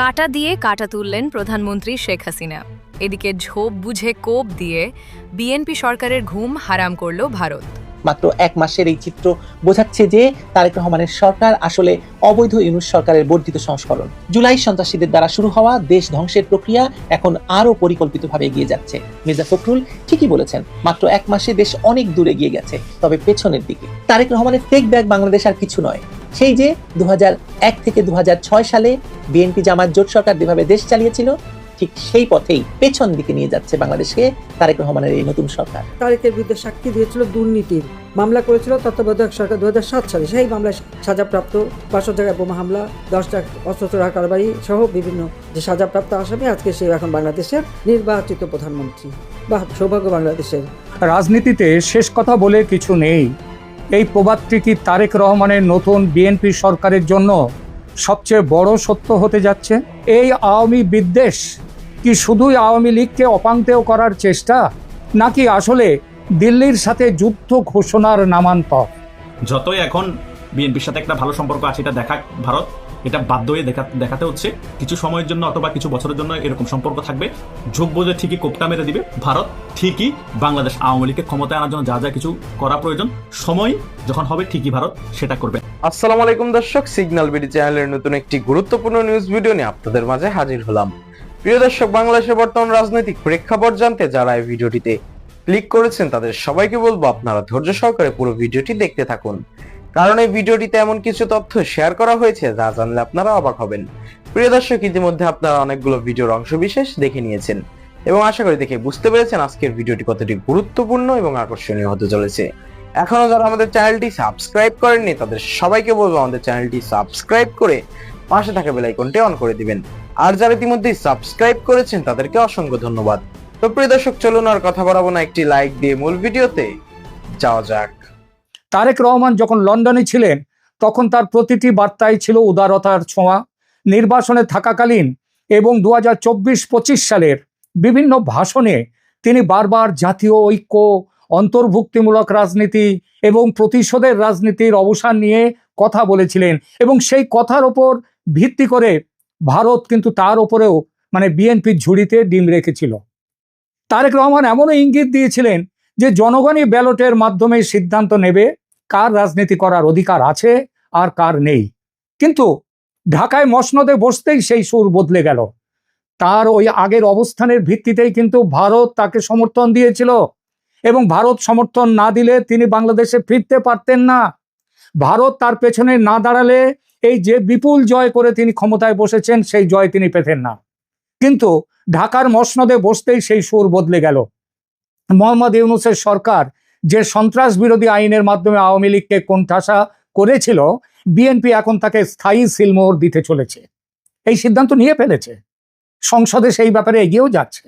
কাঁটা দিয়ে কাঁটা তুললেন প্রধানমন্ত্রী শেখ হাসিনা। এদিকে ঝোপ বুঝে কোপ দিয়ে বিএনপি সরকারের ঘুম হারাম করল ভারত। মাত্র এক মাসের এই চিত্র বোঝাচ্ছে যে তারেক রহমানের সরকার আসলে অবৈধ ইউনূস সরকারের বর্ধিত সংস্করণ। জুলাই সন্ত্রাসীদের দ্বারা শুরু হওয়া দেশ ধ্বংসের প্রক্রিয়া এখন আরো পরিকল্পিতভাবে এগিয়ে যাচ্ছে। মির্জা ফখরুল ঠিকই বলেছেন, মাত্র এক মাসে দেশ অনেক দূরে এগিয়ে গেছে, তবে পেছনের দিকে। তারেক রহমানের টেক ব্যাক বাংলাদেশ আর কিছু নয়। সেই যে 2001 থেকে 2006 সালে বিএনপি জামাত জোট সরকার যেভাবে দেশ চালিয়েছিল, ঠিক সেই পথেই পেছন দিকে নিয়ে যাচ্ছে বাংলাদেশকে তারেক রহমানের এই নতুন সরকার। তারেকের বিরুদ্ধে সাক্ষী দিয়েছিল দুর্নীতির মামলা করেছিল তত্ত্বাবধায়ক সরকার 2007 সালে। সেই মামলায় সাজাপ্রাপ্ত 500 জায়গায় বোমা হামলা, 10টা অস্ত্র চোরা কারবারি সহ বিভিন্ন যে সাজাপ্রাপ্ত আসামি, আজকে সে এখন বাংলাদেশের নির্বাচিত প্রধানমন্ত্রী। বা সৌভাগ্য বাংলাদেশের। রাজনীতিতে শেষ কথা বলে কিছু নেই। এই প্রবাদটি কি তারেক রহমানের নতুন বিএনপি সরকারের জন্য সবচেয়ে বড় সত্য হতে যাচ্ছে? এই আওয়ামী বিদ্বেষ কি শুধুই আওয়ামী লীগকে অপাঙ্ক্তেয় করার চেষ্টা, নাকি আসলে দিল্লির সাথে যুদ্ধ ঘোষণার নামান্তর? যতই এখন বিএনপির সাথে একটা ভালো সম্পর্ক আছে এটা দেখা ভারত এটা বাধ্য হয়ে দেখাতে হচ্ছে। কিছু সময়ের জন্য অথবা কিছু বছরের জন্য এরকম সম্পর্ক থাকবে। ঝোঁক বোঝে ঠিকই কোপটা মেরে দিবে ভারত। ঠিকই বাংলাদেশ আওয়ামী লীগকে ক্ষমতায় আনার জন্য যা যা কিছু করা প্রয়োজন, সময় যখন হবে ঠিকই ভারত সেটা করবে। আসসালামু আলাইকুম দর্শক, সিগন্যাল বিডি চ্যানেলের নতুন একটি গুরুত্বপূর্ণ নিউজ ভিডিও নিয়ে আপনাদের মাঝে হাজির হলাম। প্রিয় দর্শক, বাংলাদেশের বর্তমান রাজনৈতিক প্রেক্ষাপট জানতে যারা এই ভিডিওটিতে ক্লিক করেছেন তাদের সবাইকে বলবো আপনারা ধৈর্য সহকারে পুরো ভিডিওটি দেখতে থাকুন, কারণ এই ভিডিওটিতে এমন কিছু তথ্য শেয়ার করা হয়েছে যা জানলে আপনারা অবাক হবেন। প্রিয় দর্শক, ইতিমধ্যে আপনারা অনেকগুলো ভিডিওর অংশবিশেষ দেখে নিয়েছেন এবং আশা করি দেখে বুঝতে পেরেছেন আজকের ভিডিওটি কতটি গুরুত্বপূর্ণ এবং আকর্ষণীয় হতে চলেছে। এখনো যারা আমাদের চ্যানেলটি সাবস্ক্রাইব করেননি তাদের সবাইকে বলবো আমাদের চ্যানেলটি সাবস্ক্রাইব করে পাশে থাকা বেল আইকনটি অন করে দিবেন। আর যারা ইতিমধ্যেই সাবস্ক্রাইব করেছেন তাদেরকে অসংখ্য ধন্যবাদ। তো প্রিয় দর্শক, চলুন আর কথা বাড়াবো না, একটি লাইক দিয়ে মূল ভিডিওতে যাওয়া যাক। তারেক রহমান যখন লন্ডনে ছিলেন তখন তার প্রতিটি বার্তায় ছিল উদারতার ছোঁয়া। নির্বাসনে থাকাকালীন এবং 2024-25 সালের বিভিন্ন ভাষণে তিনি বারবার জাতীয় ঐক্য, অন্তর্ভুক্তিমূলক রাজনীতি এবং প্রতিশোধের রাজনীতির অবসান নিয়ে কথা বলেছিলেন এবং সেই কথার ওপর ভিত্তি করে ভারত কিন্তু তার ওপরেও বিএনপির ঝুড়িতে ডিম রেখেছিল। তারেক রহমান এমনও ইঙ্গিত দিয়েছিলেন যে জনগণই ব্যালটের মাধ্যমে সিদ্ধান্ত নেবে কার রাজনীতি করার অধিকার আছে আর কার নেই। কিন্তু ঢাকায় মসনদে বসতেই সেই সুর বদলে গেল। তার ওই আগের অবস্থানের ভিত্তিতেই কিন্তু ভারত তাকে সমর্থন দিয়েছিল এবং ভারত সমর্থন না দিলে তিনি বাংলাদেশে ফিরতে পারতেন না। ভারত তার পেছনে না দাঁড়ালে এই যে বিপুল জয় করে তিনি ক্ষমতায় বসেছেন সেই জয় তিনি পেতেন না। কিন্তু ঢাকার মসনদে বসতেই সেই সুর বদলে গেল। মোহাম্মদ ইউনূসের সরকার যে সন্ত্রাস বিরোধী আইনের মাধ্যমে আওয়ামী লীগকে কোণঠাসা করেছিল, বিএনপি এখন তাকে স্থায়ী সিলমোহর দিতে চলেছে। এই সিদ্ধান্ত নিয়ে ফেলেছে, সংসদে সেই ব্যাপারে এগিয়েও যাচ্ছে।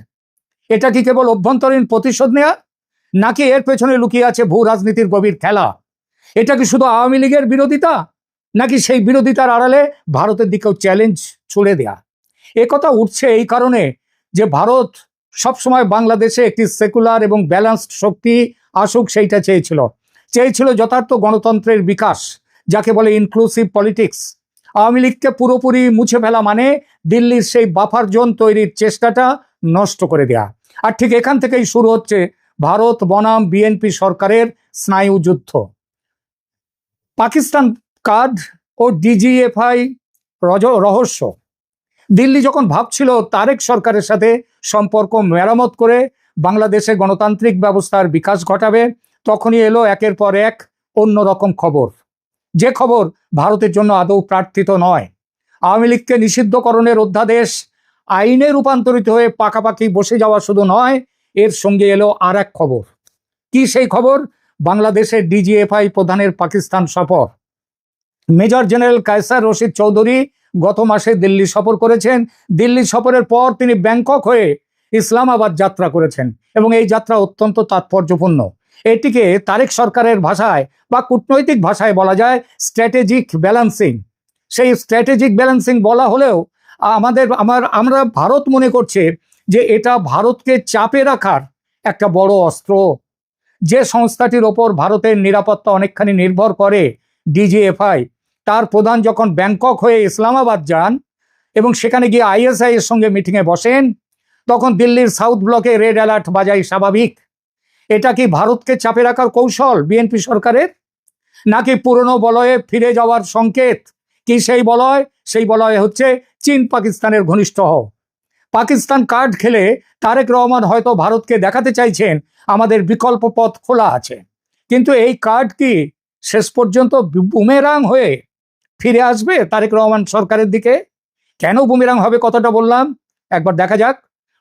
এটা কি কেবল অভ্যন্তরীণ প্রতিশোধ নেওয়া, নাকি এর পেছনে লুকিয়ে আছে ভূ রাজনীতির গভীর খেলা? এটা কি শুধু আওয়ামী লীগের বিরোধিতা, নাকি সেই বিরোধিতার আড়ালে ভারতের দিকেও চ্যালেঞ্জ ছুড়ে দেয়া? একথা উঠছে এই কারণে যে ভারত সবসময় বাংলাদেশে একটি সেকুলার এবং ব্যালেন্সড শক্তি আসুক সেইটা চেয়েছিল যথার্থ গণতন্ত্রের বিকাশ, যাকে বলে ইনক্লুসিভ পলিটিক্স। আওয়ামী লীগকে পুরোপুরি মুছে ফেলা মানে দিল্লির সেই বাফার জোন তৈরির চেষ্টাটা নষ্ট করে দেয়া। আর ঠিক এখান থেকেই শুরু হচ্ছে ভারত বনাম বিএনপি সরকারের স্নায়ু যুদ্ধ। পাকিস্তান কার্ড ও ডিজিএফআই রহস্য। দিল্লি যখন ভাবছিল তারেক সরকারের সাথে সম্পর্ক মেরামত করে বাংলাদেশে গণতান্ত্রিক ব্যবস্থার বিকাশ ঘটাবে, তখনই এলো একের পর এক অন্যরকম খবর, যে খবর ভারতের জন্য আদৌ প্রার্থিত নয়। আওয়ামী লীগকে নিষিদ্ধকরণের অধ্যাদেশ আইনে রূপান্তরিত হয়ে পাকাপাকি বসে যাওয়া শুধু নয়, এর সঙ্গে এলো আর এক খবর। কি সেই খবর? বাংলাদেশের ডিজিএফআই প্রধানের পাকিস্তান সফর। মেজর জেনারেল কায়সার রশিদ চৌধুরী গত মাসে দিল্লি সফর করেছেন। দিল্লি সফরের পর তিনি ব্যাংকক হয়ে ইসলামাবাদ যাত্রা করেছেন এবং এই যাত্রা অত্যন্ত তাৎপর্যপূর্ণ। এটিকে তারেক সরকারের ভাষায় বা কূটনৈতিক ভাষায় বলা যায় স্ট্র্যাটেজিক ব্যালেন্সিং। সেই স্ট্র্যাটেজিক ব্যালেন্সিং বলা হলেও আমরা ভারত মনে করছে যে এটা ভারতকে চাপে রাখার একটা বড় অস্ত্র। যে সংস্থাটির ওপর ভারতের নিরাপত্তা অনেকখানি নির্ভর করে, ডিজিএফআই, তার প্রধান যখন ব্যাংকক হয়ে ইসলামাবাদ যান, এবং সেখানে গিয়ে আইএসআই এর সঙ্গে মিটিংয়ে বসেন, তখন দিল্লির সাউথ ব্লকে রেড অ্যালার্ট বাজাই স্বাভাবিক। এটা কি ভারতকে চাপে রাখার কৌশল বিএনপি সরকারের, নাকি পুরনো বলয়ে ফিরে যাওয়ার সংকেত? কি সেই বলয়? সেই বলয় হচ্ছে চীন পাকিস্তানের ঘনিষ্ঠ হও। পাকিস্তান কার্ড খেলে তারেক রহমান হয়তো ভারতকে দেখাতে চাইছেন আমাদের বিকল্প পথ খোলা আছে, কিন্তু এই কার্ড কি শেষ পর্যন্ত বুমেরাং হয়ে ফিরে আসবে তারেক রহমান সরকারের দিকে? কেন বুমেরাং হবে কথাটা বললাম, একবার দেখা যাক।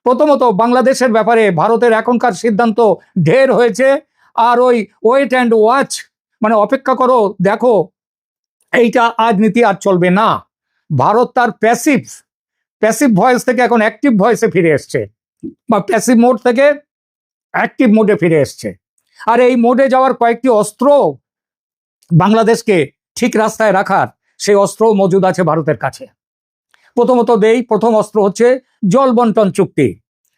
প্রথমত, বাংলাদেশের ব্যাপারে ভারতের এখনকার সিদ্ধান্ত ঢের হয়েছে, আর ওই ওয়েট অ্যান্ড ওয়াচ, মানে অপেক্ষা করো দেখো, এইটা রাজনীতি আর চলবে না। ভারত তার প্যাসিভ ভয়েস থেকে এখন অ্যাক্টিভ ভয়েসে ফিরে এসছে, বা প্যাসিভ মোড থেকে অ্যাক্টিভ মোডে ফিরে এসছে। আর এই মোডে যাওয়ার কয়েকটি অস্ত্র বাংলাদেশকে ঠিক রাস্তায় রাখার, সেই অস্ত্র মজুদ আছে ভারতের কাছে। প্রথমত প্রথম অস্ত্র হচ্ছে জল বন্টন চুক্তি।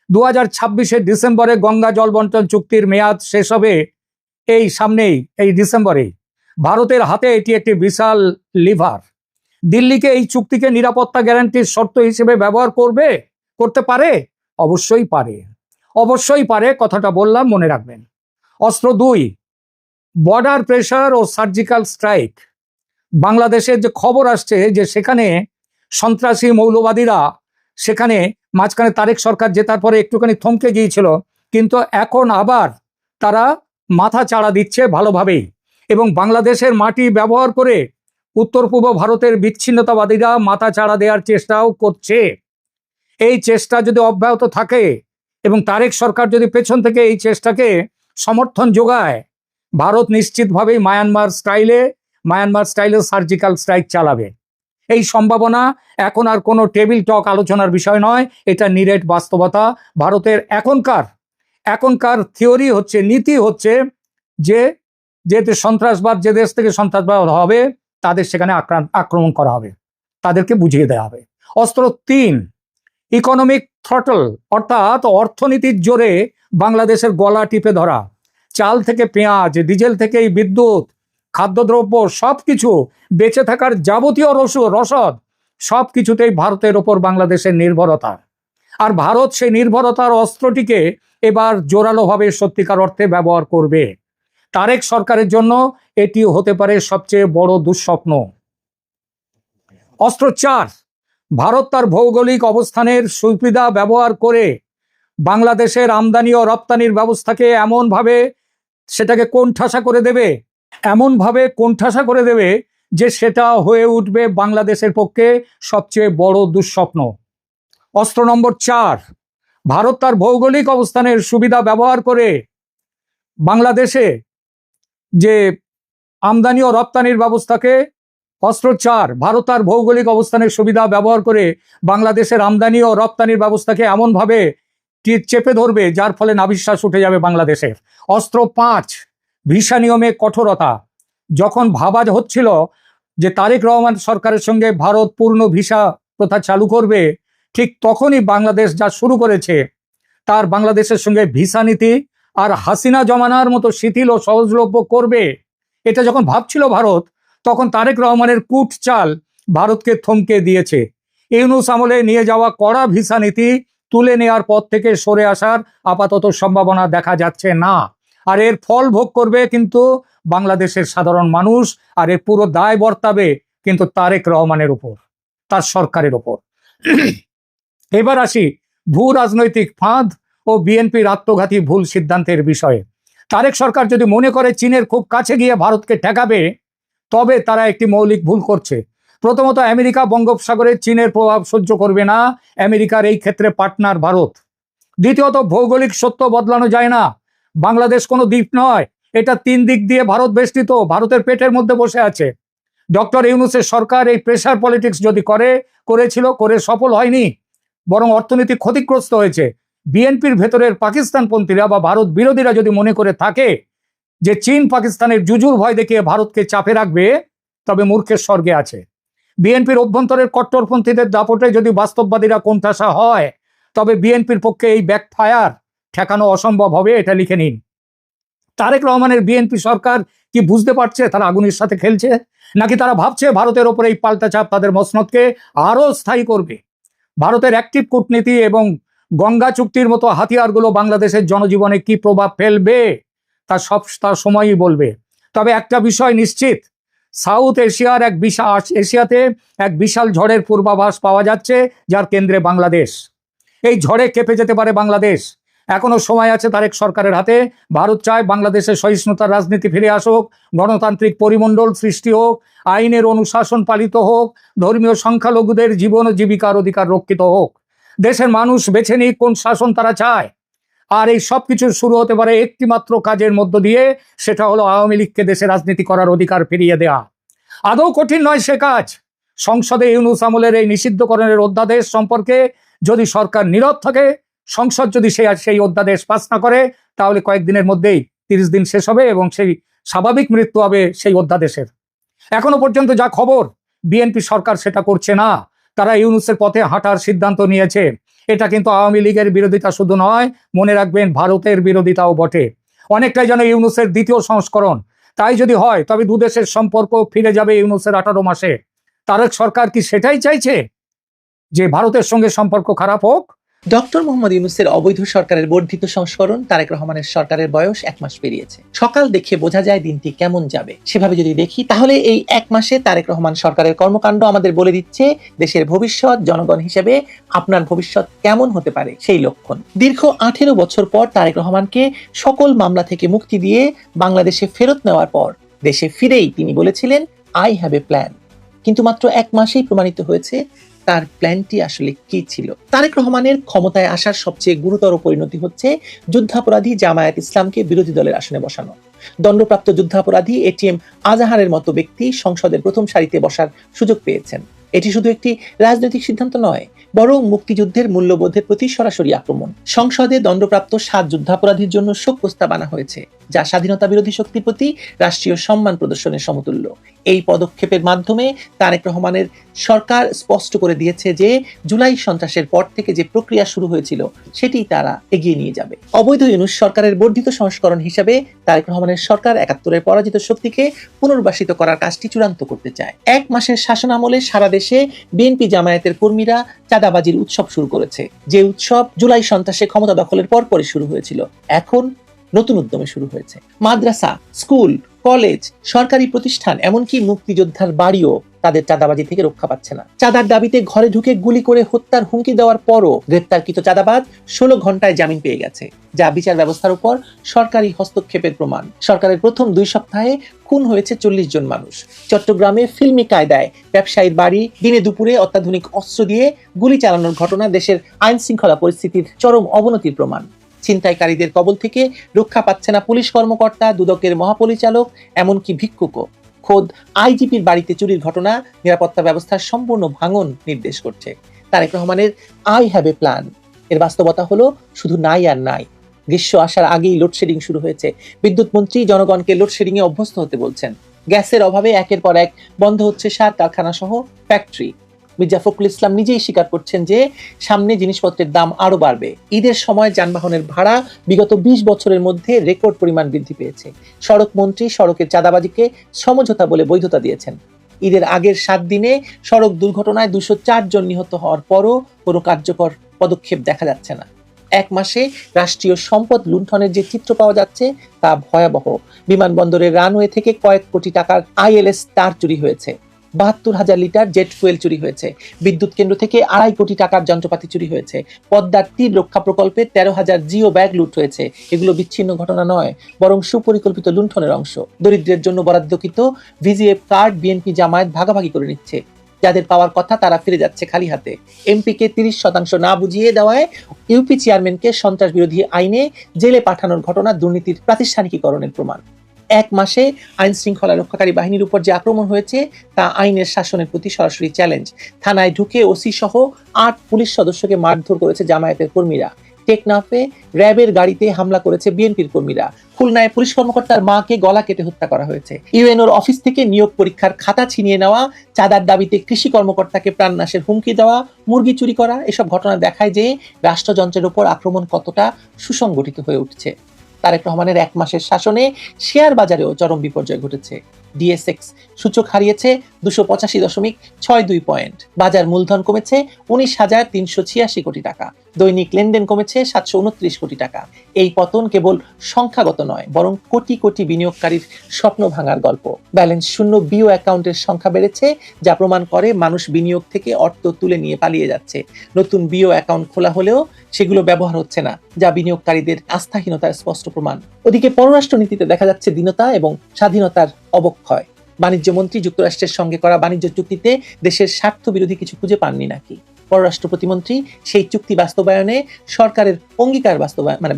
2026 ডিসেম্বরে গঙ্গা জল বন্টন চুক্তির মেয়াদ শেষ হবে, এই সামনেই, এই ডিসেম্বরে। ভারতের হাতে এটি একটি বিশাল লিভার। দিল্লিকে এই চুক্তিকে নিরাপত্তা গ্যারান্টির শর্ত হিসেবে ব্যবহার করতে পারে, অবশ্যই পারে, কথাটা বললাম, মনে রাখবেন। অস্ত্র 2, বর্ডার প্রেশার ও সার্জিক্যাল স্ট্রাইক। বাংলাদেশের যে খবর আসছে যে সেখানে সন্ত্রাসী মৌলবাদীরা, সেখানে মাঝখানে তারেক সরকার জেতার পরে একটুখানি থমকে গিয়েছিল, কিন্তু এখন আবার তারা মাথা চাড়া দিচ্ছে ভালোভাবেই, এবং বাংলাদেশের মাটি ব্যবহার করে উত্তর পূর্ব ভারতের বিচ্ছিন্নতাবাদীরা মাথা চাড়া দেওয়ার চেষ্টাও করছে। এই চেষ্টা যদি অব্যাহত থাকে এবং তারেক সরকার যদি পেছন থেকে এই চেষ্টাকে সমর্থন যোগায়, ভারত নিশ্চিতভাবেই মায়ানমার স্টাইলে সার্জিক্যাল স্ট্রাইক চালাবে। এই সম্ভাবনা এখন আর কোনো টেবিল টক আলোচনার বিষয় নয়, এটা নিরেট বাস্তবতা। ভারতের এখনকার থিওরি হচ্ছে, নীতি হচ্ছে যে যেহেতু সন্ত্রাসবাদ, যে দেশ থেকে সন্ত্রাসবাদ হবে তাদের সেখানে আক্রমণ করা হবে, তাদেরকে বুঝিয়ে দেওয়া হবে। অস্ত্র 3, ইকোনমিক থ্রটল, অর্থাৎ অর্থনীতির জোরে বাংলাদেশের গলা টিপে ধরা। চাল থেকে পেঁয়াজ, ডিজেল থেকে বিদ্যুৎ, খাদ্যদ্রব্য, সবকিছু, বেঁচে থাকার যাবতীয় রসদ, সবকিছুতেই ভারতের ওপর বাংলাদেশের নির্ভরতা। আর ভারত সেই নির্ভরতার অস্ত্রটিকে এবার জোরালোভাবে সত্যিকার অর্থে ব্যবহার করবে। তারেক সরকারের জন্য এটি হতে পারে সবচেয়ে বড় দুঃস্বপ্ন। অস্ত্র 4, ভারত তার ভৌগোলিক অবস্থানের সুবিধা ব্যবহার করে বাংলাদেশের আমদানি ও রপ্তানির ব্যবস্থাকে এমনভাবে সেটাকে কোণঠাসা করে দেবে যে সেটা হয়ে উঠবে বাংলাদেশের পক্ষে সবচেয়ে বড় দুঃস্বপ্ন। অস্ত্র নম্বর 4, ভারত তার ভৌগোলিক অবস্থানের সুবিধা ব্যবহার করে বাংলাদেশে যে আমদানি ও রপ্তানির ব্যবস্থাকে, অস্ত্র 4, ভারত তার ভৌগোলিক অবস্থানের সুবিধা ব্যবহার করে বাংলাদেশের আমদানি ও রপ্তানির ব্যবস্থাকে এমনভাবে চেপে ধরবে যার ফলে নাভিশ্বাস উঠে যাবে বাংলাদেশের। অস্ত্র 5, ভিসা নিয়মে কঠোরতা। যখন ভাবা হচ্ছিল যে তারেক রহমান সরকারের সঙ্গে ভারত পূর্ণ ভিসা প্রথা চালু করবে, ঠিক তখনই বাংলাদেশ যা শুরু করেছে, তার বাংলাদেশের সঙ্গে ভিসা নীতি আর হাসিনা জমানার মতো শিথিল ও সহজলভ্য করবে, এটা যখন ভাবছিল ভারত, তখন তারেক রহমানের কূট চাল ভারতকে থমকে দিয়েছে। ইউনূস আমলে নিয়ে যাওয়া কড়া ভিসা নীতি তুলে নেওয়ার পর থেকে সরে আসার আপাতত সম্ভাবনা দেখা যাচ্ছে না। আর এর ফল ভোগ করবে কিন্তু বাংলাদেশের সাধারণ মানুষ, আর এর পুরো দায় বর্তাবে কিন্তু তারেক রহমানের উপর, তার সরকারের উপর। এবার আসি ভূ রাজনৈতিক ফাঁদ ও বিএনপির আত্মঘাতী ভুল সিদ্ধান্তের বিষয়ে। তারেক সরকার যদি মনে করে চীনের খুব কাছে গিয়ে ভারতকে ঠেকাবে, তবে তারা একটি মৌলিক ভুল করছে। প্রথমত, আমেরিকা বঙ্গোপসাগরে চীনের প্রভাব সহ্য করবে না, আমেরিকার এই ক্ষেত্রে পার্টনার ভারত। দ্বিতীয়ত, ভৌগোলিক সত্য বদলানো যায় না, বাংলাদেশ কোনো দ্বীপ নয়, এটা 3 দিক দিয়ে ভারত বেষ্টিত, ভারতের পেটের মধ্যে বসে আছে। ডক্টর ইউনূসের সরকার এই প্রেসার পলিটিক্স যদি করে সফল হয়নি, বরং অর্থনীতি ক্ষতিগ্রস্ত হয়েছে। বিএনপির ভেতরের পাকিস্তানপন্থীরা বা ভারত বিরোধীরা যদি মনে করে থাকে যে চীন পাকিস্তানের জুজুর ভয় দেখিয়ে ভারতকে চাপে রাখবে, তবে মূর্খের স্বর্গে আছে। বিএনপির অভ্যন্তরের কট্টরপন্থীদের দাপটে যদি বাস্তববাদীরা কোণঠাসা হয়, তবে বিএনপির পক্ষে এই ব্যাকফায়ার ঠেকানো অসম্ভব হবে, এটা লিখে নিন। তারেক রহমানের বিএনপি সরকার কি বুঝতে পারছে তারা আগুনের সাথে খেলছে, নাকি তারা ভাবছে ভারতের ওপরে এই পাল্টা চাপ তাদের মসনদকে আরো স্থায়ী করবে? ভারতের অ্যাক্টিভ কূটনীতি এবং গঙ্গা চুক্তির মতো হাতিয়ারগুলো বাংলাদেশের জনজীবনে কি প্রভাব ফেলবে তার সময়ই বলবে। তবে একটা বিষয় নিশ্চিত, সাউথ এশিয়ার এশিয়াতে এক বিশাল ঝড়ের পূর্বাভাস পাওয়া যাচ্ছে, যার কেন্দ্রে বাংলাদেশ। এই ঝড়ে কেঁপে যেতে পারে বাংলাদেশ। এখনো সময় আছে তারেক সরকারের হাতে। ভারত চায় বাংলাদেশের সহিষ্ণুতার রাজনীতি ফিরে আসুক, গণতান্ত্রিক পরিমণ্ডল সৃষ্টি হোক, আইনের অনুশাসন পালিত হোক, ধর্মীয় সংখ্যালঘুদের জীবন ও জীবিকার অধিকার রক্ষিত হোক। দেশের মানুষ বেছে নিক কোন শাসন তারা চায়। আর এই সব কিছু শুরু হতে পারে একটি মাত্র কাজের মধ্য দিয়ে, সেটা হলো আওয়ামী লীগকে দেশে রাজনীতি করার অধিকার ফিরিয়ে দেয়া। আদৌ কঠিন নয় সে কাজ। সংসদে ইউনূস আমলের এই নিষিদ্ধকরণের অধ্যাদেশ সম্পর্কে যদি সরকার নীরব থাকে, সংসদ যদি সেই অধ্যাদেশ পাস না করে, তাহলে কয়েকদিনের মধ্যেই 30 দিন শেষ হবে এবং সেই স্বাভাবিক মৃত্যু হবে সেই অধ্যাদেশের। এখনো পর্যন্ত যা খবর, বিএনপি সরকার সেটা করছে না। তারা ইউনূসের পথে হাঁটার সিদ্ধান্ত নিয়েছে। এটা কিন্তু আওয়ামী লীগের বিরোধিতা শুধু নয়, মনে রাখবেন ভারতের বিরোধিতাও বটে। অনেকটাই যেন ইউনূসের দ্বিতীয় সংস্করণ। তাই যদি হয় তবে দুদেশের সম্পর্ক ফিরে যাবে ইউনূসের 18 মাসে। তারেক সরকার কি সেটাই চাইছে, যে ভারতের সঙ্গে সম্পর্ক খারাপ হোক? ডক্টর মোহাম্মদ ইউনূসের অবৈধ সরকারের বর্ধিত সংস্করণ তারেক রহমানের সরকারের বয়স 1 মাস পেরিয়েছে। সকাল দেখে বোঝা যায় দিনটি কেমন যাবে। সেভাবে যদি দেখি তাহলে এই 1 মাসে তারেক রহমান সরকারের কর্মকাণ্ড আমাদের বলে দিচ্ছে দেশের ভবিষ্যৎ, জনগণ হিসেবে আপনার ভবিষ্যৎ কেমন হতে পারে সেই লক্ষণ। দীর্ঘ 18 বছর পর তারেক রহমানকে সকল মামলা থেকে মুক্তি দিয়ে বাংলাদেশে ফেরত নেওয়ার পর দেশে ফিরেই তিনি বলেছিলেন, আই হ্যাভ এ প্ল্যান। কিন্তু মাত্র 1 মাসেই প্রমাণিত হয়েছে তার প্ল্যানটি আসলে কি ছিল। তারেক রহমানের ক্ষমতায় আসার সবচেয়ে গুরুতর পরিণতি হচ্ছে যুদ্ধাপরাধী জামায়াত ইসলামকে বিরোধী দলের আসনে বসানো। দণ্ডপ্রাপ্ত যুদ্ধাপরাধী এটিএম আজাহারের মতো ব্যক্তি সংসদের প্রথম সারিতে বসার সুযোগ পেয়েছেন। এটি শুধু একটি রাজনৈতিক সিদ্ধান্ত নয়, বরং মুক্তিযুদ্ধের মূল্যবোধের প্রতি সরাসরি আক্রমণ। সংসদে দণ্ডপ্রাপ্ত 7 যুদ্ধাপরাধীর জন্য শোক প্রস্তাব আনা হয়েছে, যা স্বাধীনতা বিরোধী শক্তির প্রতি রাষ্ট্রীয় সম্মান প্রদর্শনের সমতুল্য। এই পদক্ষেপের মাধ্যমে তারেক রহমানের সরকার স্পষ্ট করে দিয়েছে যে জুলাই সন্ত্রাসের পর থেকে যে প্রক্রিয়া শুরু হয়েছিল সেটি তারা এগিয়ে নিয়ে যাবে। অবৈধ ইউনূস সরকারের বর্ধিত সংস্করণ হিসাবে তারেক রহমানের সরকার 71-এর পরাজিত শক্তিকে পুনর্বাসিত করার কাজটি চূড়ান্ত করতে চায়। 1 মাসের শাসন আমলে সারা দেশে বিএনপি জামায়াতের কর্মীরা চাঁদাবাজির উৎসব শুরু করেছে, যে উৎসব জুলাই সন্ত্রাসে ক্ষমতা দখলের পরপরই শুরু হয়েছিল। এখন নতুন উদ্যমে শুরু হয়েছে। মাদ্রাসা, স্কুল, কলেজ, সরকারি প্রতিষ্ঠান, এমনকি মুক্তিযোদ্ধার বাড়িও তাদের চাঁদাবাজি থেকে রক্ষা পাচ্ছে না। চাঁদার দাবিতে ঘরে ঢুকে গুলি করে হত্যার হুমকি দেওয়ার পরও গ্রেপ্তারকৃত চাঁদাবাজ 16 ঘন্টায় জামিন পেয়ে গেছে, যা বিচার ব্যবস্থার উপর সরকারি হস্তক্ষেপের প্রমাণ। সরকারের প্রথম 2 সপ্তাহে খুন হয়েছে 40 জন মানুষ। চট্টগ্রামে ফিল্মি কায়দায় ব্যবসায়ীর বাড়ি দিনে দুপুরে অত্যাধুনিক অস্ত্র দিয়ে গুলি চালানোর ঘটনা দেশের আইন শৃঙ্খলা পরিস্থিতির চরম অবনতির প্রমাণ। ছিনতাইকারীদের কবল থেকে রক্ষা পাচ্ছে না পুলিশ কর্মকর্তা, দুদকের মহাপরিচালক, এমনকি ভিক্ষুকও। খোদ আইজিপির বাড়িতে চুরির ঘটনা নিরাপত্তা ব্যবস্থার সম্পূর্ণ ভাঙন নির্দেশ করছে। তারেক রহমানের আই হ্যাভ এ প্ল্যান এর বাস্তবতা হলো শুধু নাই আর নাই। গ্রীষ্ম আসার আগেই লোডশেডিং শুরু হয়েছে। বিদ্যুৎ মন্ত্রী জনগণকে লোডশেডিং এ অভ্যস্ত হতে বলছেন। গ্যাসের অভাবে একের পর এক বন্ধ হচ্ছে সার কারখানা সহ ফ্যাক্টরি। মির্জা ফখরুল ইসলাম নিজেই স্বীকার করছেন যে সামনে জিনিসপত্রের দাম আরো বাড়বে। ঈদের সময় যানবাহনের ভাড়া বিগত 20 বছরের মধ্যে রেকর্ড পরিমাণ বৃদ্ধি পেয়েছে। সড়ক মন্ত্রী সড়কের চাঁদাবাজিকে সমঝোতা বলে বৈধতা দিয়েছেন। ঈদের আগের 7 দিনে সড়ক দুর্ঘটনায় 204 জন নিহত হওয়ার পরও কোনো কার্যকর পদক্ষেপ দেখা যাচ্ছে না। 1 মাসে রাষ্ট্রীয় সম্পদ লুণ্ঠনের যে চিত্র পাওয়া যাচ্ছে তা ভয়াবহ। বিমানবন্দরের রানওয়ে থেকে কয়েক কোটি টাকার ILS তার চুরি হয়েছে, 72,000 লিটার জেট ফুয়েল চুরি হয়েছে, বিদ্যুৎ কেন্দ্র থেকে 2.5 কোটি টাকার যন্ত্রপাতি চুরি হয়েছে, পদ্মার তীর রক্ষা প্রকল্পে 13,000 জিও ব্যাগ লুট হয়েছে। এগুলো বিচ্ছিন্ন ঘটনা নয়, বরং সুপরিকল্পিত লুণ্ঠনের অংশ। দরিদ্রের জন্য বরাদ্দকৃত VGF কার্ড বিএনপি জামায়াত ভাগাভাগি করে নিচ্ছে। যাদের পাওয়ার কথা তারা ফিরে যাচ্ছে খালি হাতে। এমপিকে 30% না বুঝিয়ে দেওয়ায় ইউপি চেয়ারম্যানকে সন্ত্রাস বিরোধী আইনে জেলে পাঠানোর ঘটনা দুর্নীতির প্রাতিষ্ঠানিকীকরণের প্রমাণ। 1 মাসে আইন শৃঙ্খলা রক্ষাকারী বাহিনীর উপর যে আক্রমণ হয়েছে তা আইনের শাসনের প্রতি সরাসরি চ্যালেঞ্জ। থানায় ঢুকে ওসি সহ 8 পুলিশ সদস্যকে মারধর করেছে জামায়াতের কর্মীরা। টেকনাফে র্যাবের গাড়িতে হামলা করেছে বিএনপির কর্মীরা। খুলনায় পুলিশ কর্মকর্তার মাকে গলা কেটে হত্যা করা হয়েছে। ইউএনওর অফিস থেকে নিয়োগ পরীক্ষার খাতা ছিনিয়ে নেওয়া, চাঁদার দাবিতে কৃষি কর্মকর্তাকে প্রাণনাশের হুমকি দেওয়া, মুরগি চুরি করা, এসব ঘটনা দেখায় যে রাষ্ট্রযন্ত্রের উপর আক্রমণ কতটা সুসংগঠিত হয়ে উঠছে। তারেক রহমানের 1 মাসের শাসনে শেয়ার বাজারেও চরম বিপর্যয় ঘটেছে। ডিএসএক্স সূচক হারিয়েছে 285.62 পয়েন্ট, বাজার মূলধন কমেছে 19,386 কোটি টাকা, দৈনিক লেনদেন কমেছে 729 কোটি টাকা। এই পতন কেবল সংখ্যাগত নয়, বরং কোটি কোটি বিনিয়োগকারীর স্বপ্ন ভাঙার গল্প। ব্যালেন্স শূন্য বিও অ্যাকাউন্টের সংখ্যা বেড়েছে, যা প্রমাণ করে মানুষ বিনিয়োগ থেকে অর্থ তুলে নিয়ে পালিয়ে যাচ্ছে। নতুন বিও অ্যাকাউন্ট খোলা হলেও সেগুলো ব্যবহার হচ্ছে না, যা বিনিয়োগকারীদের আস্থাহীনতার স্পষ্ট প্রমাণ। ওদিকে পররাষ্ট্রনীতিতে দেখা যাচ্ছে দীনতা এবং স্বাধীনতার অবক্ষয়। বাণিজ্য মন্ত্রী যুক্তরাষ্ট্রের সঙ্গে করা বাণিজ্য চুক্তিতে দেশের স্বার্থ বিরোধী কিছু খুঁজে পাননি নাকি? পররাষ্ট্র প্রতিমন্ত্রী সেই চুক্তি বাস্তবায়নে সরকারের অঙ্গীকার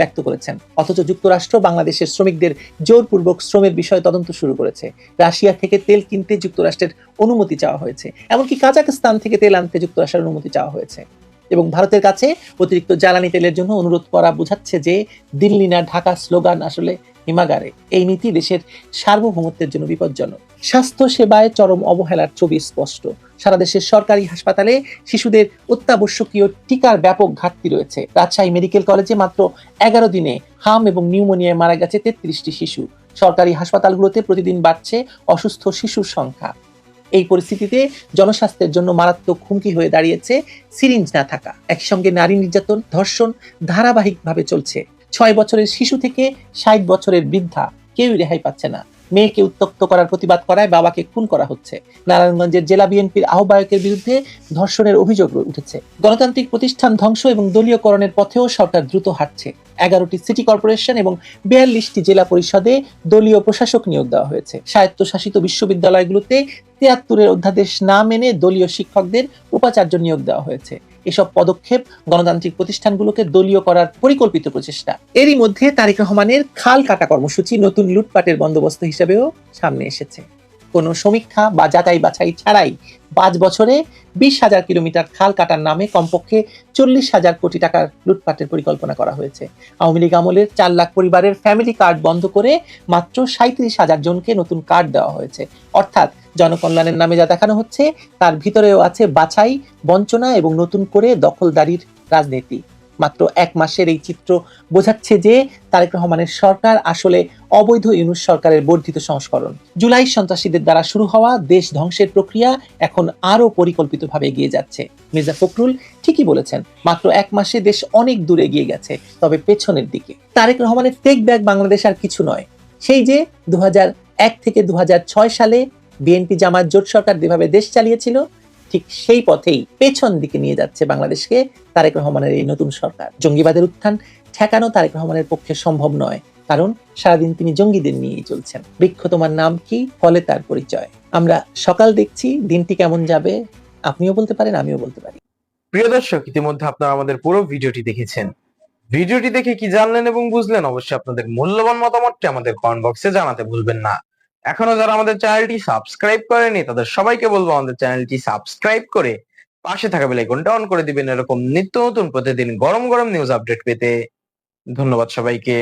ব্যক্ত করেছেন, অথচ যুক্তরাষ্ট্র বাংলাদেশের শ্রমিকদের জোরপূর্বক শ্রমের বিষয়ে তদন্ত শুরু করেছে। রাশিয়া থেকে তেল কিনতে যুক্তরাষ্ট্রের অনুমতি চাওয়া হয়েছে, এমনকি কাজাকস্তান থেকে তেল আনতে যুক্তরাষ্ট্রের অনুমতি চাওয়া হয়েছে। এবং ভারতের কাছে অতিরিক্ত জ্বালানি তেলের জন্য অনুরোধ করা বোঝাচ্ছে যে দিল্লি না ঢাকা স্লোগান আসলে হিমাগারে। এই নীতি দেশের সার্বভৌমত্বের জন্য বিপজ্জনক। স্বাস্থ্য সেবায় চরম অবহেলার ছবি স্পষ্ট। সারা দেশের সরকারি হাসপাতালে শিশুদের অত্যাবশ্যকীয় টিকার ব্যাপক ঘাটতি রয়েছে। রাজশাহী মেডিকেল কলেজে মাত্র 11 দিনে হাম এবং নিউমোনিয়ায় মারা গেছে 33টি শিশু। সরকারি হাসপাতালগুলোতে প্রতিদিন বাড়ছে অসুস্থ শিশুর সংখ্যা। এই পরিস্থিতিতে জনস্বাস্থ্যের জন্য মারাত্মক হুমকি হয়ে দাঁড়িয়েছে সিরিঞ্জ না থাকা। একই সঙ্গে নারী নির্যাতন, ধর্ষণ ধারাবাহিকভাবে চলছে। 6 বছরের শিশু থেকে 60 বছরের বৃদ্ধা কেউই রেহাই পাচ্ছে না। মেয়েকে উত্ত্যক্ত করার প্রতিবাদ করায় বাবাকে খুন করা হচ্ছে। নারায়ণগঞ্জের জেলা বিএনপির আহ্বায়কের বিরুদ্ধে ধর্ষণের অভিযোগ উঠেছে। গণতান্ত্রিক প্রতিষ্ঠান ধ্বংস এবং দলীয়করণের পথেও সরকার দ্রুত হাঁটছে। 11টি সিটি কর্পোরেশন এবং 42টি জেলা পরিষদে দলীয় প্রশাসক নিয়োগ দেওয়া হয়েছে। স্বায়ত্তশাসিত বিশ্ববিদ্যালয়গুলোতে 73-এর অধ্যাদেশ না মেনে দলীয় শিক্ষকদের উপাচার্য নিয়োগ দেওয়া হয়েছে। এসব পদক্ষেপ গণতান্ত্রিক প্রতিষ্ঠানগুলোকে দলীয় করার পরিকল্পিত প্রচেষ্টা। এরই মধ্যে তারেক রহমানের খাল কাটা কর্মসূচি নতুন লুটপাটের বন্দোবস্ত হিসেবেও সামনে এসেছে। কোনো সমীক্ষা বা যাচাই বাছাই ছাড়াই 5 বছরে 20,000 কিলোমিটার খাল কাটার নামে কমপক্ষে 40,000 কোটি টাকার লুটপাটের পরিকল্পনা করা হয়েছে। আওয়ামী লীগ আমলের 4 লাখ পরিবারের ফ্যামিলি কার্ড বন্ধ করে মাত্র 37,000 জনকে নতুন কার্ড দেওয়া হয়েছে। অর্থাৎ জনকল্যাণের নামে যা দেখানো হচ্ছে তার ভিতরেও আছে বাছাই, বঞ্চনা এবং নতুন করে দখলদারির রাজনীতি। মাত্র 1 মাসের এই চিত্র বোঝাচ্ছে যে তারেক রহমানের সরকার আসলে অবৈধ ইউনূস সরকারের বর্ধিত সংস্করণ। জুলাই সন্ত্রাসীদের দ্বারা শুরু হওয়া দেশ ধ্বংসের প্রক্রিয়া এখন আরো পরিকল্পিতভাবে এগিয়ে যাচ্ছে। মির্জা ফখরুল ঠিকই বলেছেন, মাত্র 1 মাসে দেশ অনেক দূর এগিয়ে গেছে, তবে পেছনের দিকে। তারেক রহমানের টেক ব্যাক বাংলাদেশ আর কিছু নয়। সেই যে 2001 থেকে 2006 সালে বিএনপি জামায়াত জোট সরকার যেভাবে দেশ চালিয়েছিল, ঠিক সেই পথেই পেছন দিকে নিয়ে যাচ্ছে বাংলাদেশকে তারেক রহমানের এই নতুন সরকার। জঙ্গিবাদের উত্থান ঠেকানো তারেক রহমানের পক্ষে সম্ভব নয়, কারণ সারাদিন তিনি জঙ্গিদের নিয়েই চলছেন। বৃক্ষ তোমার নাম কি, ফলে তার পরিচয়। আমরা সকাল দেখছি, দিনটি কেমন যাবে আপনিও বলতে পারেন, আমিও বলতে পারি। প্রিয় দর্শক, ইতিমধ্যে আপনারা আমাদের পুরো ভিডিওটি দেখেছেন। ভিডিওটি দেখে কি জানলেন এবং বুঝলেন, অবশ্যই আপনাদের মূল্যবান মতামতটি আমাদের কমেন্ট বক্সে জানাতে ভুলবেন না। এখনো যারা আমাদের চ্যানেলটি সাবস্ক্রাইব করেনি তাদের সবাইকে বলবো আমাদের চ্যানেলটি সাবস্ক্রাইব করে পাশে থাকা বেল আইকনটা অন করে দিবেন এরকম নিত্য নতুন প্রতিদিন গরম গরম নিউজ আপডেট পেতে। ধন্যবাদ সবাইকে।